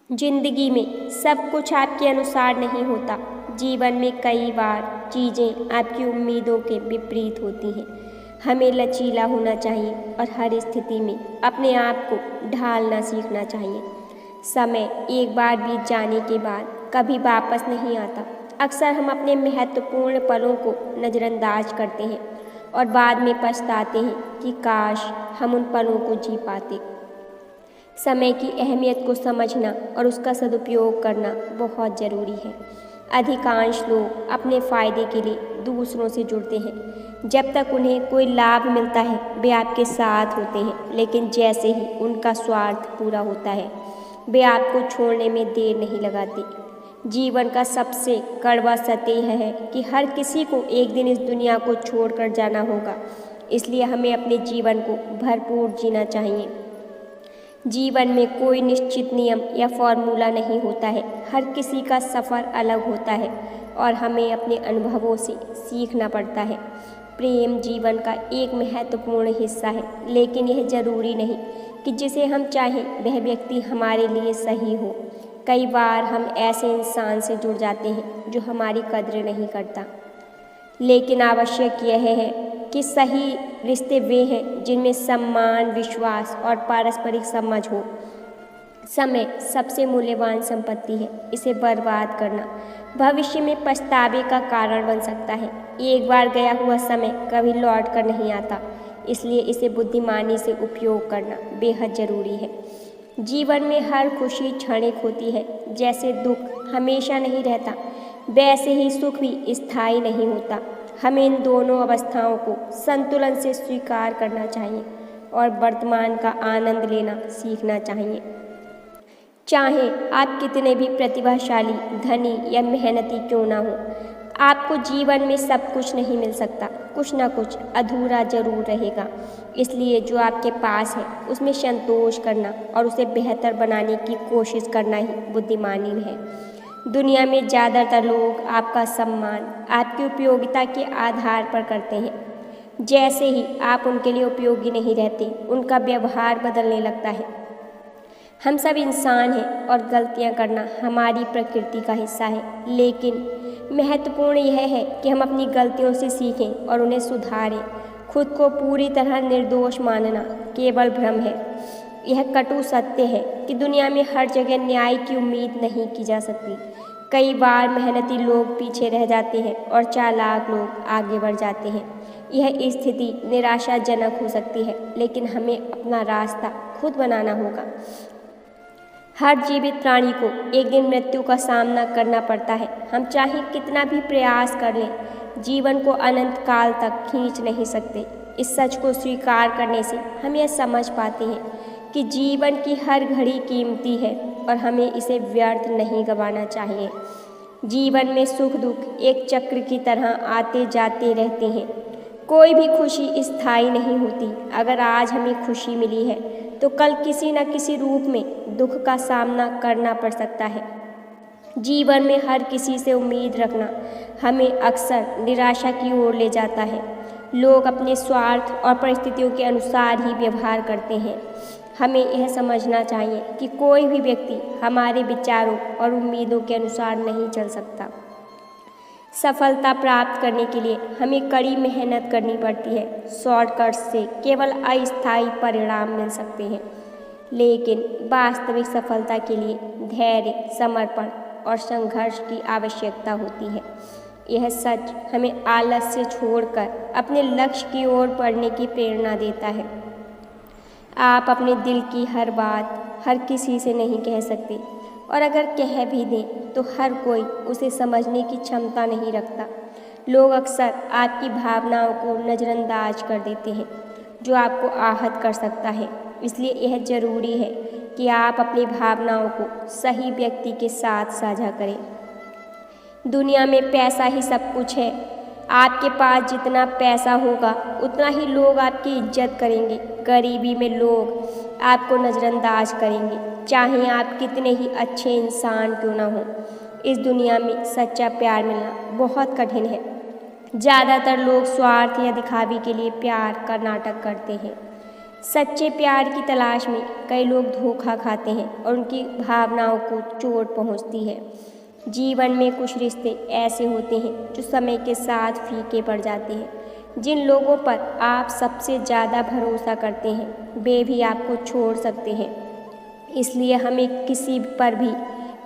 जिंदगी में सब कुछ आपके अनुसार नहीं होता। जीवन में कई बार चीज़ें आपकी उम्मीदों के विपरीत होती हैं। हमें लचीला होना चाहिए और हर स्थिति में अपने आप को ढालना सीखना चाहिए। समय एक बार बीत जाने के बाद कभी वापस नहीं आता। अक्सर हम अपने महत्वपूर्ण पलों को नज़रअंदाज करते हैं और बाद में पछताते हैं कि काश हम उन पलों को जी पाते। समय की अहमियत को समझना और उसका सदुपयोग करना बहुत ज़रूरी है। अधिकांश लोग अपने फ़ायदे के लिए दूसरों से जुड़ते हैं। जब तक उन्हें कोई लाभ मिलता है वे आपके साथ होते हैं, लेकिन जैसे ही उनका स्वार्थ पूरा होता है वे आपको छोड़ने में देर नहीं लगाते। जीवन का सबसे कड़वा सत्य यह है कि हर किसी को एक दिन इस दुनिया को छोड़कर जाना होगा। इसलिए हमें अपने जीवन को भरपूर जीना चाहिए। जीवन में कोई निश्चित नियम या फॉर्मूला नहीं होता है। हर किसी का सफ़र अलग होता है और हमें अपने अनुभवों से सीखना पड़ता है। प्रेम जीवन का एक महत्वपूर्ण हिस्सा है, लेकिन यह ज़रूरी नहीं कि जिसे हम चाहें वह व्यक्ति हमारे लिए सही हो। कई बार हम ऐसे इंसान से जुड़ जाते हैं जो हमारी कद्र नहीं करता, लेकिन आवश्यक यह है कि सही रिश्ते वे हैं जिनमें सम्मान, विश्वास और पारस्परिक समझ हो। समय सबसे मूल्यवान संपत्ति है। इसे बर्बाद करना भविष्य में पछतावे का कारण बन सकता है। एक बार गया हुआ समय कभी लौट कर नहीं आता, इसलिए इसे बुद्धिमानी से उपयोग करना बेहद ज़रूरी है। जीवन में हर खुशी क्षणिक होती है। जैसे दुख हमेशा नहीं रहता, वैसे ही सुख भी स्थायी नहीं होता। हमें इन दोनों अवस्थाओं को संतुलन से स्वीकार करना चाहिए और वर्तमान का आनंद लेना सीखना चाहिए। चाहे आप कितने भी प्रतिभाशाली, धनी या मेहनती क्यों ना हो, आपको जीवन में सब कुछ नहीं मिल सकता। कुछ ना कुछ अधूरा जरूर रहेगा। इसलिए जो आपके पास है उसमें संतोष करना और उसे बेहतर बनाने की कोशिश करना ही बुद्धिमानी है। दुनिया में ज़्यादातर लोग आपका सम्मान आपकी उपयोगिता के आधार पर करते हैं। जैसे ही आप उनके लिए उपयोगी नहीं रहते, उनका व्यवहार बदलने लगता है। हम सब इंसान हैं और गलतियां करना हमारी प्रकृति का हिस्सा है, लेकिन महत्वपूर्ण यह है कि हम अपनी गलतियों से सीखें और उन्हें सुधारें। खुद को पूरी तरह निर्दोष मानना केवल भ्रम है। यह कटु सत्य है कि दुनिया में हर जगह न्याय की उम्मीद नहीं की जा सकती। कई बार मेहनती लोग पीछे रह जाते हैं और चालाक लोग आगे बढ़ जाते हैं। यह स्थिति निराशाजनक हो सकती है, लेकिन हमें अपना रास्ता खुद बनाना होगा। हर जीवित प्राणी को एक दिन मृत्यु का सामना करना पड़ता है। हम चाहे कितना भी प्रयास कर लें, जीवन को अनंत काल तक खींच नहीं सकते। इस सच को स्वीकार करने से हम यह समझ पाते हैं कि जीवन की हर घड़ी कीमती है और हमें इसे व्यर्थ नहीं गंवाना चाहिए। जीवन में सुख दुख एक चक्र की तरह आते जाते रहते हैं। कोई भी खुशी स्थायी नहीं होती। अगर आज हमें खुशी मिली है तो कल किसी न किसी रूप में दुख का सामना करना पड़ सकता है। जीवन में हर किसी से उम्मीद रखना हमें अक्सर निराशा की ओर ले जाता है। लोग अपने स्वार्थ और परिस्थितियों के अनुसार ही व्यवहार करते हैं। हमें यह समझना चाहिए कि कोई भी व्यक्ति हमारे विचारों और उम्मीदों के अनुसार नहीं चल सकता। सफलता प्राप्त करने के लिए हमें कड़ी मेहनत करनी पड़ती है। शॉर्टकट से केवल अस्थायी परिणाम मिल सकते हैं, लेकिन वास्तविक सफलता के लिए धैर्य, समर्पण और संघर्ष की आवश्यकता होती है। यह सच हमें आलस्य छोड़कर अपने लक्ष्य की ओर बढ़ने की प्रेरणा देता है। आप अपने दिल की हर बात हर किसी से नहीं कह सकते, और अगर कह भी दें तो हर कोई उसे समझने की क्षमता नहीं रखता। लोग अक्सर आपकी भावनाओं को नज़रअंदाज कर देते हैं, जो आपको आहत कर सकता है। इसलिए यह ज़रूरी है कि आप अपनी भावनाओं को सही व्यक्ति के साथ साझा करें। दुनिया में पैसा ही सब कुछ है। आपके पास जितना पैसा होगा उतना ही लोग आपकी इज्जत करेंगे। गरीबी में लोग आपको नज़रअंदाज करेंगे, चाहे आप कितने ही अच्छे इंसान क्यों ना हो। इस दुनिया में सच्चा प्यार मिलना बहुत कठिन है। ज़्यादातर लोग स्वार्थ या दिखावे के लिए प्यार का नाटक करते हैं। सच्चे प्यार की तलाश में कई लोग धोखा खाते हैं और उनकी भावनाओं को चोट पहुंचती है। जीवन में कुछ रिश्ते ऐसे होते हैं जो समय के साथ फीके पड़ जाते हैं। जिन लोगों पर आप सबसे ज़्यादा भरोसा करते हैं वे भी आपको छोड़ सकते हैं। इसलिए हमें किसी पर भी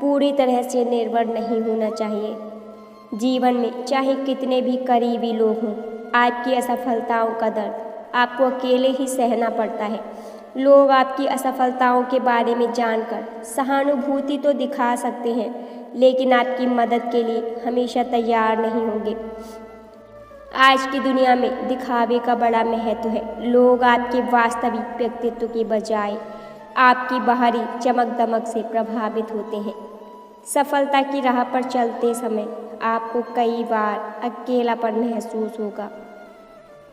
पूरी तरह से निर्भर नहीं होना चाहिए। जीवन में चाहे कितने भी करीबी लोग हों, आपकी असफलताओं का दर्द आपको अकेले ही सहना पड़ता है। लोग आपकी असफलताओं के बारे में जानकर सहानुभूति तो दिखा सकते हैं, लेकिन आपकी मदद के लिए हमेशा तैयार नहीं होंगे। आज की दुनिया में दिखावे का बड़ा महत्व है। लोग आपके वास्तविक व्यक्तित्व के बजाय आपकी बाहरी चमक दमक से प्रभावित होते हैं। सफलता की राह पर चलते समय आपको कई बार अकेलापन महसूस होगा।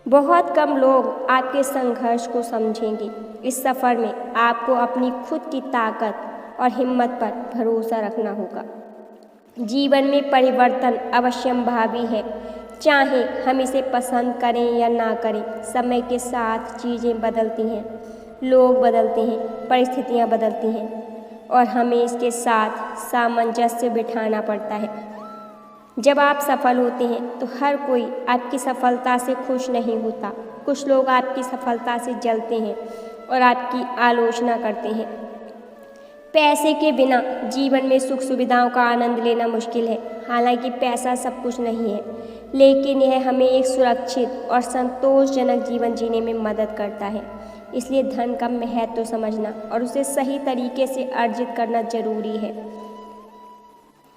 बहुत कम लोग आपके संघर्ष को समझेंगे। इस सफ़र में आपको अपनी खुद की ताकत और हिम्मत पर भरोसा रखना होगा। जीवन में परिवर्तन अवश्यंभावी है, चाहे हम इसे पसंद करें या ना करें। समय के साथ चीज़ें बदलती हैं, लोग बदलते हैं, परिस्थितियां बदलती हैं और हमें इसके साथ सामंजस्य बिठाना पड़ता है। जब आप सफल होते हैं तो हर कोई आपकी सफलता से खुश नहीं होता। कुछ लोग आपकी सफलता से जलते हैं और आपकी आलोचना करते हैं। पैसे के बिना जीवन में सुख सुविधाओं का आनंद लेना मुश्किल है। हालांकि पैसा सब कुछ नहीं है, लेकिन यह हमें एक सुरक्षित और संतोषजनक जीवन जीने में मदद करता है। इसलिए धन का महत्व समझना और उसे सही तरीके से अर्जित करना जरूरी है।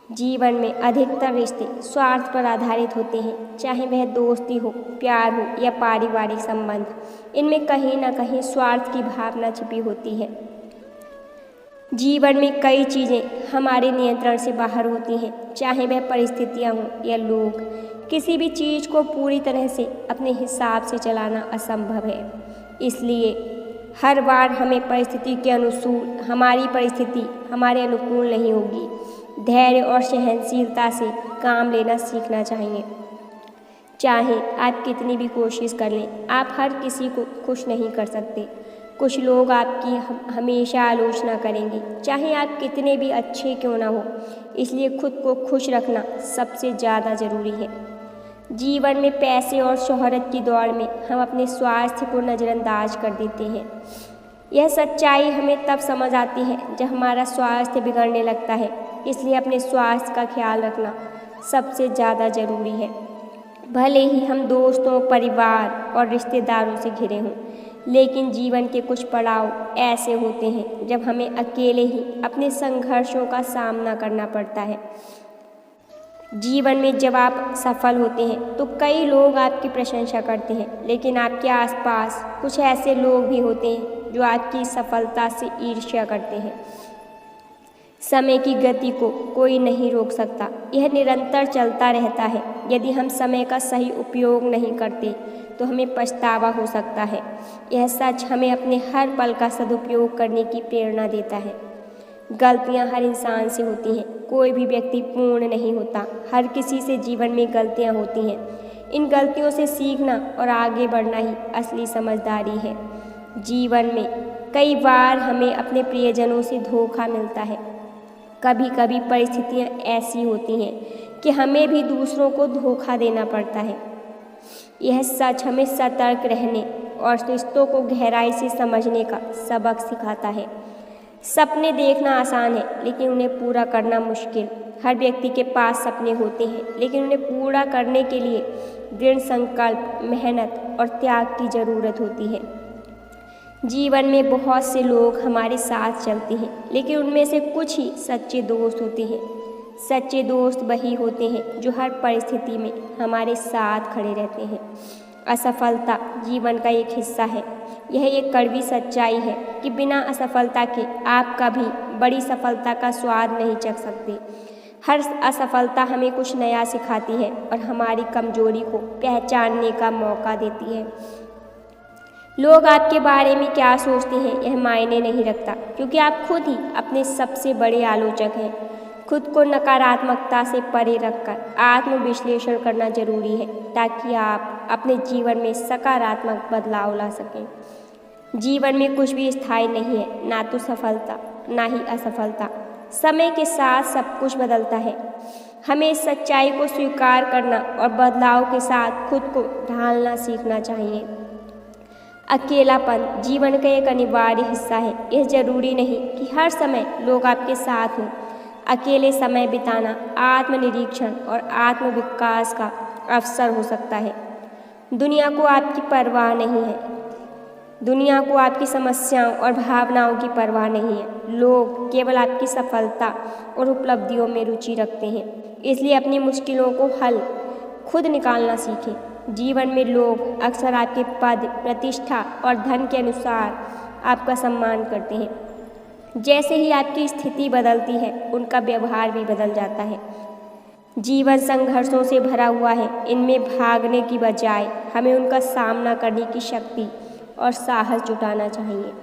जीवन में अधिकतर रिश्ते स्वार्थ पर आधारित होते हैं, चाहे वह दोस्ती हो, प्यार हो या पारिवारिक संबंध। इनमें कहीं ना कहीं स्वार्थ की भावना छिपी होती है। जीवन में कई चीज़ें हमारे नियंत्रण से बाहर होती हैं, चाहे वह परिस्थितियां हों या लोग। किसी भी चीज़ को पूरी तरह से अपने हिसाब से चलाना असंभव है। इसलिए हर बार हमें परिस्थिति के अनुसार हमारी परिस्थिति हमारे अनुकूल नहीं होगी। धैर्य और सहनशीलता से काम लेना सीखना चाहिए। चाहे आप कितनी भी कोशिश कर लें, आप हर किसी को खुश नहीं कर सकते। कुछ लोग आपकी हमेशा आलोचना करेंगे, चाहे आप कितने भी अच्छे क्यों ना हो। इसलिए खुद को खुश रखना सबसे ज़्यादा ज़रूरी है। जीवन में पैसे और शोहरत की दौड़ में हम अपने स्वास्थ्य को नज़रअंदाज कर देते हैं। यह सच्चाई हमें तब समझ आती है जब हमारा स्वास्थ्य बिगड़ने लगता है। इसलिए अपने स्वास्थ्य का ख्याल रखना सबसे ज़्यादा ज़रूरी है। भले ही हम दोस्तों, परिवार और रिश्तेदारों से घिरे हों, लेकिन जीवन के कुछ पड़ाव ऐसे होते हैं जब हमें अकेले ही अपने संघर्षों का सामना करना पड़ता है। जीवन में जब आप सफल होते हैं तो कई लोग आपकी प्रशंसा करते हैं, लेकिन आपके आसपास कुछ ऐसे लोग भी होते हैं जो आपकी सफलता से ईर्ष्या करते हैं। समय की गति को कोई नहीं रोक सकता, यह निरंतर चलता रहता है। यदि हम समय का सही उपयोग नहीं करते तो हमें पछतावा हो सकता है। यह सच हमें अपने हर पल का सदुपयोग करने की प्रेरणा देता है। गलतियां हर इंसान से होती हैं, कोई भी व्यक्ति पूर्ण नहीं होता। हर किसी से जीवन में गलतियां होती हैं। इन गलतियों से सीखना और आगे बढ़ना ही असली समझदारी है। जीवन में कई बार हमें अपने प्रियजनों से धोखा मिलता है। कभी कभी परिस्थितियां ऐसी होती हैं कि हमें भी दूसरों को धोखा देना पड़ता है। यह सच हमें सतर्क रहने और रिश्तों को गहराई से समझने का सबक सिखाता है। सपने देखना आसान है, लेकिन उन्हें पूरा करना मुश्किल। हर व्यक्ति के पास सपने होते हैं, लेकिन उन्हें पूरा करने के लिए दृढ़ संकल्प, मेहनत और त्याग की ज़रूरत होती है। जीवन में बहुत से लोग हमारे साथ चलते हैं, लेकिन उनमें से कुछ ही सच्चे दोस्त होते हैं। सच्चे दोस्त वही होते हैं जो हर परिस्थिति में हमारे साथ खड़े रहते हैं। असफलता जीवन का एक हिस्सा है। यह एक कड़वी सच्चाई है कि बिना असफलता के आप कभी बड़ी सफलता का स्वाद नहीं चख सकते। हर असफलता हमें कुछ नया सिखाती है और हमारी कमजोरी को पहचानने का मौका देती है। लोग आपके बारे में क्या सोचते हैं यह मायने नहीं रखता, क्योंकि आप खुद ही अपने सबसे बड़े आलोचक हैं। खुद को नकारात्मकता से परे रखकर आत्मविश्लेषण करना जरूरी है, ताकि आप अपने जीवन में सकारात्मक बदलाव ला सकें। जीवन में कुछ भी स्थायी नहीं है, ना तो सफलता ना ही असफलता। समय के साथ सब कुछ बदलता है। हमें इस सच्चाई को स्वीकार करना और बदलाव के साथ खुद को ढालना सीखना चाहिए। अकेलापन जीवन का एक अनिवार्य हिस्सा है। यह जरूरी नहीं कि हर समय लोग आपके साथ हों। अकेले समय बिताना आत्मनिरीक्षण और आत्मविकास का अवसर हो सकता है। दुनिया को आपकी परवाह नहीं है। दुनिया को आपकी समस्याओं और भावनाओं की परवाह नहीं है। लोग केवल आपकी सफलता और उपलब्धियों में रुचि रखते हैं। इसलिए अपनी मुश्किलों को हल खुद निकालना सीखें। जीवन में लोग अक्सर आपके पद, प्रतिष्ठा और धन के अनुसार आपका सम्मान करते हैं। जैसे ही आपकी स्थिति बदलती है, उनका व्यवहार भी बदल जाता है। जीवन संघर्षों से भरा हुआ है। इनमें भागने की बजाय हमें उनका सामना करने की शक्ति और साहस जुटाना चाहिए।